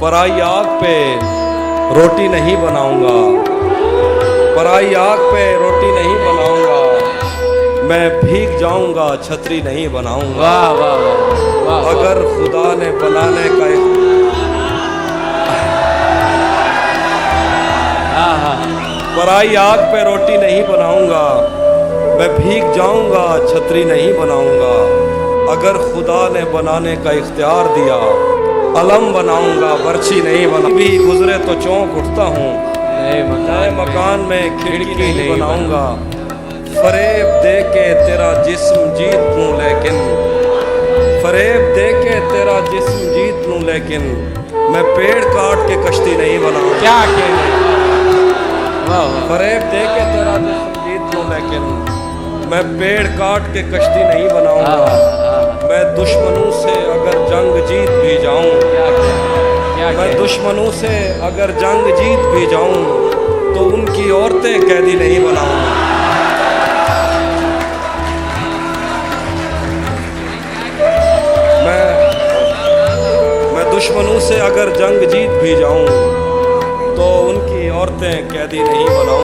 पराई आग पे रोटी नहीं बनाऊंगा, पराई आग पे रोटी नहीं बनाऊंगा, मैं भीग जाऊंगा छतरी नहीं बनाऊंगा। वाह वाह वाह वाह। अगर खुदा ने बनाने का हाँ हाँ पराई आग पे रोटी नहीं बनाऊंगा, मैं भीग जाऊंगा छतरी नहीं बनाऊंगा। अगर खुदा ने बनाने का इख्तियार दिया, अलम बनाऊंगा बर्छी नहीं बना। भी गुजरे तो चौंक उठता हूँ, नए मकान में खिड़की नहीं बनाऊंगा। फरेब दे के तेरा जिस्म जीत लूं लेकिन, फरेब दे के तेरा जिस्म जीत लूं लेकिन, मैं पेड़ काट के कश्ती नहीं बनाऊंगा। क्या कहने। वाह वाह। फरेब दे के तेरा जिस्म जीत लूं लेकिन, मैं पेड़ काट के कश्ती नहीं बनाऊंगा। मैं दुश्मनों से अगर जंग जीत भी जाऊं, मैं दुश्मनों से अगर जंग जीत भी जाऊं, तो उनकी औरतें कैदी नहीं बनाऊंगा। मैं दुश्मनों से अगर जंग जीत भी जाऊं, तो उनकी औरतें कैदी नहीं बनाऊंगा।